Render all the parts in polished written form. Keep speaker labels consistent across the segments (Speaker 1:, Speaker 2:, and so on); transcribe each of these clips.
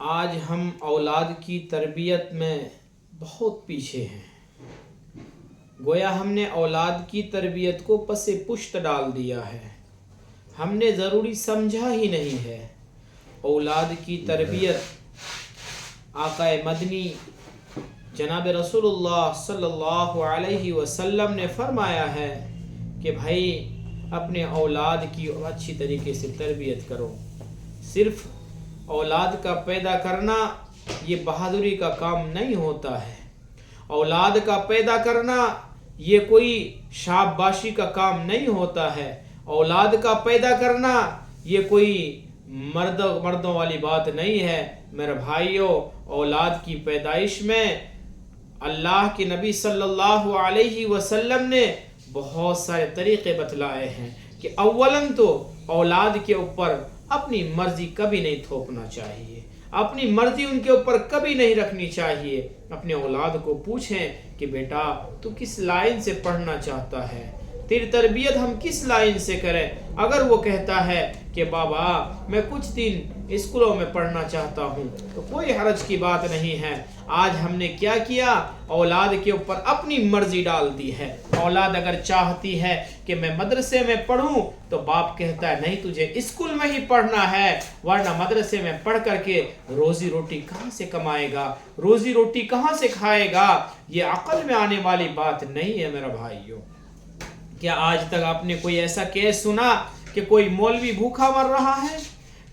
Speaker 1: آج ہم اولاد کی تربیت میں بہت پیچھے ہیں۔ گویا ہم نے اولاد کی تربیت کو پس پشت ڈال دیا ہے، ہم نے ضروری سمجھا ہی نہیں ہے۔ اولاد کی تربیت آقا مدنی جناب رسول اللہ صلی اللہ علیہ وسلم نے فرمایا ہے کہ بھائی اپنے اولاد کی اچھی طریقے سے تربیت کرو۔ صرف اولاد کا پیدا کرنا یہ بہادری کا کام نہیں ہوتا ہے، اولاد کا پیدا کرنا یہ کوئی شاباشی کا کام نہیں ہوتا ہے، اولاد کا پیدا کرنا یہ کوئی مردوں والی بات نہیں ہے۔ میرے بھائیوں، اولاد کی پیدائش میں اللہ کے نبی صلی اللہ علیہ وسلم نے بہت سارے طریقے بتلائے ہیں کہ اولاً تو اولاد کے اوپر اپنی مرضی کبھی نہیں تھوپنا چاہیے، اپنی مرضی ان کے اوپر کبھی نہیں رکھنی چاہیے۔ اپنے اولاد کو پوچھیں کہ بیٹا تو کس لائن سے پڑھنا چاہتا ہے، تیری تربیت ہم کس لائن سے کریں۔ اگر وہ کہتا ہے کہ بابا میں کچھ دن اسکولوں میں پڑھنا چاہتا ہوں تو کوئی حرج کی بات نہیں ہے۔ آج ہم نے کیا کیا، اولاد کے اوپر اپنی مرضی ڈال دی ہے۔ اولاد اگر چاہتی ہے کہ میں مدرسے میں پڑھوں تو باپ کہتا ہے نہیں، تجھے اسکول میں ہی پڑھنا ہے، ورنہ مدرسے میں پڑھ کر کے روزی روٹی کہاں سے کمائے گا، روزی روٹی کہاں سے کھائے گا۔ یہ عقل میں آنے والی بات نہیں ہے میرا بھائیوں۔ کیا آج تک آپ نے کوئی ایسا کیس سنا کہ کوئی مولوی بھوکا مر رہا ہے؟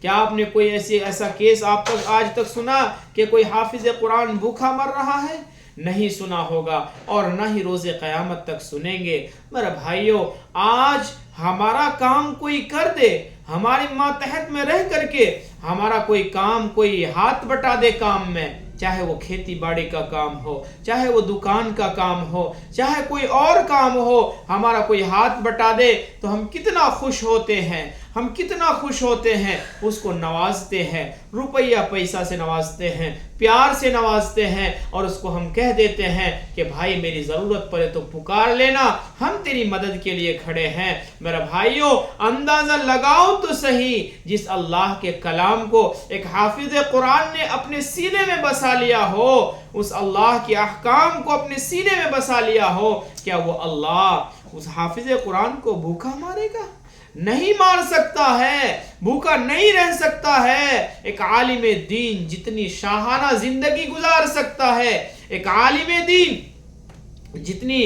Speaker 1: کیا آپ نے کوئی ایسا کیس آپ تک آج تک سنا کہ کوئی حافظ قرآن بھوکا مر رہا ہے؟ نہیں سنا ہوگا اور نہ ہی روز قیامت تک سنیں گے۔ میرے بھائیوں، آج ہمارا کام کوئی کر دے، ہماری ماتحت میں رہ کر کے ہمارا کوئی کام کوئی ہاتھ بٹا دے کام میں، چاہے وہ کھیتی باڑی کا کام ہو، چاہے وہ دکان کا کام ہو، چاہے کوئی اور کام ہو، ہمارا کوئی ہاتھ بٹا دے تو ہم کتنا خوش ہوتے ہیں، ہم کتنا خوش ہوتے ہیں، اس کو نوازتے ہیں، روپیہ پیسہ سے نوازتے ہیں، پیار سے نوازتے ہیں، اور اس کو ہم کہہ دیتے ہیں کہ بھائی میری ضرورت پڑے تو پکار لینا، ہم تیری مدد کے لیے کھڑے ہیں۔ میرے بھائیوں، اندازہ لگاؤ تو صحیح، جس اللہ کے کلام کو ایک حافظ قرآن نے اپنے سینے میں بسا لیا ہو، اس اللہ کے احکام کو اپنے سینے میں بسا لیا ہو، کیا وہ اللہ اس حافظ قرآن کو بھوکا مارے گا؟ نہیں مار سکتا ہے، بھوکا نہیں رہ سکتا ہے۔ ایک عالم دین جتنی شاہانہ زندگی گزار سکتا ہے، ایک عالم دین جتنی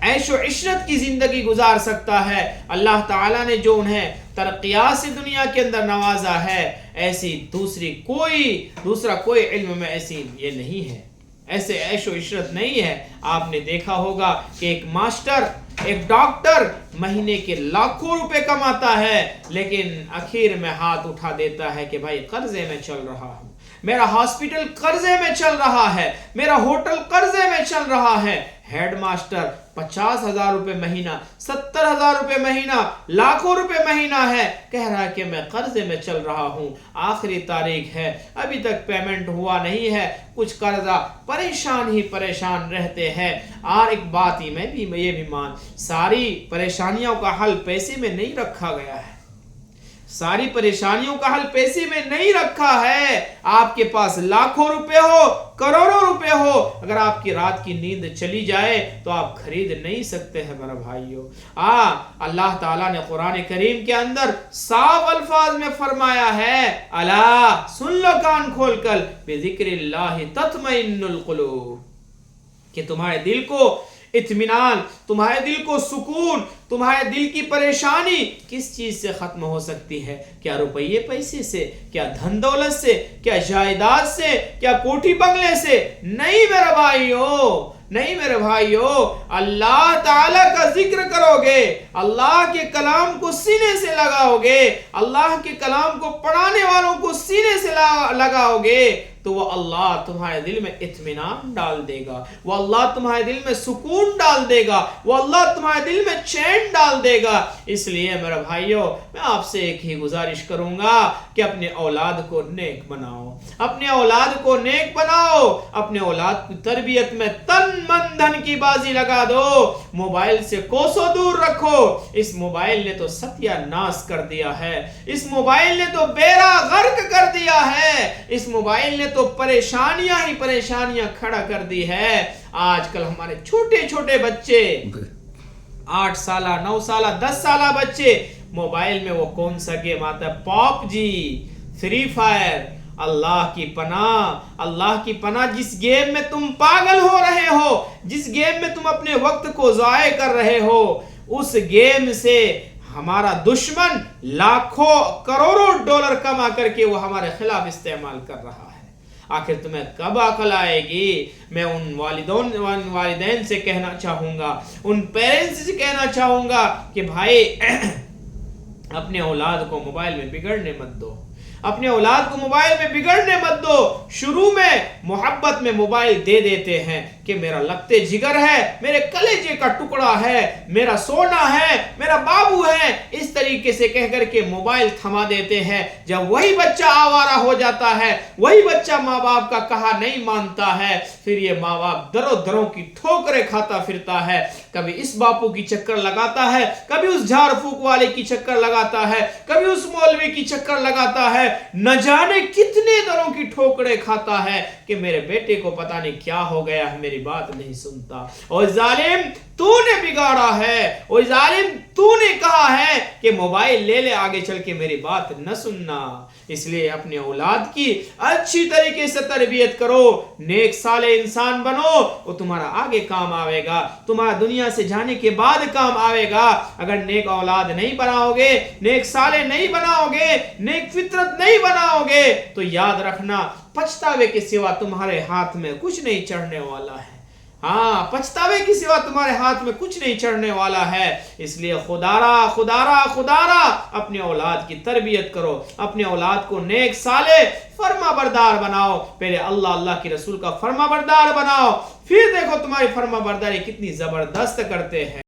Speaker 1: عیش و عشرت کی زندگی گزار سکتا ہے، اللہ تعالیٰ نے جو انہیں ترقیات سے دنیا کے اندر نوازا ہے، ایسی دوسرا کوئی علم میں ایسی یہ نہیں ہے، ایسے عیش و عشرت نہیں ہے۔ آپ نے دیکھا ہوگا کہ ایک ماسٹر، ایک ڈاکٹر مہینے کے لاکھوں روپے کماتا ہے، لیکن آخر میں ہاتھ اٹھا دیتا ہے کہ بھائی قرضے میں چل رہا ہوں، میرا ہاسپٹل قرضے میں چل رہا ہے، میرا ہوٹل قرضے میں چل رہا ہے۔ ہیڈ ماسٹر 50,000 روپے مہینہ، 70,000 روپے مہینہ، لاکھوں روپے مہینہ ہے، کہہ رہا ہے کہ میں قرضے میں چل رہا ہوں، آخری تاریخ ہے، ابھی تک پیمنٹ ہوا نہیں ہے، کچھ قرضہ، پریشان رہتے ہیں۔ اور ایک بات میں بھی یہ بھی ساری پریشانیوں کا حل پیسے میں نہیں رکھا گیا ہے، ساری پریشانیوں کا حل پیسے میں نہیں رکھا ہے۔ آپ کے پاس لاکھوں روپے ہو، کروڑوں روپے ہو، اگر آپ کی رات کی نیند چلی جائے تو آپ خرید نہیں سکتے ہیں میرے بھائیوں۔ اللہ تعالیٰ نے قرآن کریم کے اندر صاف الفاظ میں فرمایا ہے، الا سن لو کان کھول کر، بذکر اللہ تطمئن القلوب، کہ تمہارے دل کو اطمینان، تمہارے دل کو سکون، تمہارے دل کی پریشانی کس چیز سے ختم ہو سکتی ہے؟ کیا روپیے پیسے سے؟ کیا دھن دولت سے؟ کیا جائیداد سے؟ کیا کوٹھی بنگلے سے؟ نہیں میرے بھائیو، نہیں میرے بھائیو، اللہ تعالیٰ کا ذکر کرو گے، اللہ کے کلام کو سینے سے لگاؤ گے، اللہ کے کلام کو پڑھانے والوں کو سینے سے لگاؤ گے، تو وہ اللہ تمہارے دل میں اطمینان ڈال دے گا، وہ اللہ تمہارے دل میں سکون ڈال دے گا، وہ اللہ تمہارے دل میں چین ڈال دے گا۔ اس لیے میرے بھائیوں، میں آپ سے ایک ہی گزارش کروں گا کہ اپنے اولاد کو نیک بناؤ، اپنے اولاد کو نیک بناؤ، اپنے اولاد کی تربیت میں تن من دھن کی بازی لگا دو، موبائل سے کوسوں دور رکھو۔ اس موبائل نے تو ستیہ ناس کر دیا ہے، اس موبائل نے تو بیڑا غرق کر دیا ہے، اس موبائل نے تو پریشانیاں ہی پریشانیاں کھڑا کر دی ہے۔ آج کل ہمارے چھوٹے چھوٹے بچے 8 سالہ 9 سالہ 10 سالہ بچے موبائل میں وہ کون سا گیم آتا ہے، پاپ جی، فری فائر، اللہ کی پناہ، اللہ کی پناہ، جس گیم میں تم پاگل ہو رہے ہو، جس گیم میں تم اپنے وقت کو ضائع کر رہے ہو، اس گیم سے ہمارا دشمن لاکھوں کروڑوں ڈالر کما کر کے وہ ہمارے خلاف استعمال کر رہا ہے۔ آخر تمہیں کب عقل آئے گی؟ میں ان والدین سے کہنا چاہوں گا، ان پیرنٹس سے کہنا چاہوں گا کہ بھائی اپنے اولاد کو موبائل میں بگڑنے مت دو، اپنے اولاد کو موبائل میں بگڑنے مت دو۔ شروع میں محبت میں موبائل دے دیتے ہیں کہ میرا لگتے جگر ہے، میرے کلیجے کا ٹکڑا ہے، میرا سونا ہے، میرا بابو ہے، اس طریقے سے کہہ کر کے موبائل تھما دیتے ہیں۔ جب وہی بچہ آوارہ ہو جاتا ہے، وہی بچہ ماں باپ کا کہا نہیں مانتا ہے، پھر یہ ماں باپ دروں دروں کی ٹھوکریں کھاتا پھرتا ہے، کبھی اس باپو کی چکر لگاتا ہے، کبھی اس جھاڑ پھونک والے کی چکر لگاتا ہے، کبھی اس مولوی کی چکر لگاتا ہے، نہ جانے کتنے دروں کی ٹھوکریں کھاتا ہے کہ میرے بیٹے کو پتہ نہیں کیا ہو گیا ہے، میری بات نہیں سنتا۔ اور ظالم تو نے بگاڑا ہے، اور ظالم تو نے کہا ہے کہ موبائل لے لے، آگے چل کے میری بات نہ سننا۔ اس لیے اپنے اولاد کی اچھی طریقے سے تربیت کرو، نیک صالح انسان بنو، وہ تمہارا آگے کام آئے گا، تمہارا دنیا سے جانے کے بعد کام آئے گا۔ اگر نیک اولاد نہیں بناؤ گے، نیک صالح نہیں بناؤ گے، نیک فطرت نہیں بناؤ گے، تو یاد رکھنا پچھتاوے کے سوا تمہارے ہاتھ میں کچھ نہیں چڑھنے والا ہے۔ ہاں، پچھتاوے کی سوا تمہارے ہاتھ میں کچھ نہیں چڑھنے والا ہے۔ اس لیے خدارا اپنے اولاد کی تربیت کرو، اپنے اولاد کو نیک صالح فرما بردار بناؤ۔ پہلے اللہ کی رسول کا فرما بردار بناؤ، پھر دیکھو تمہاری فرما برداری کتنی زبردست کرتے ہیں۔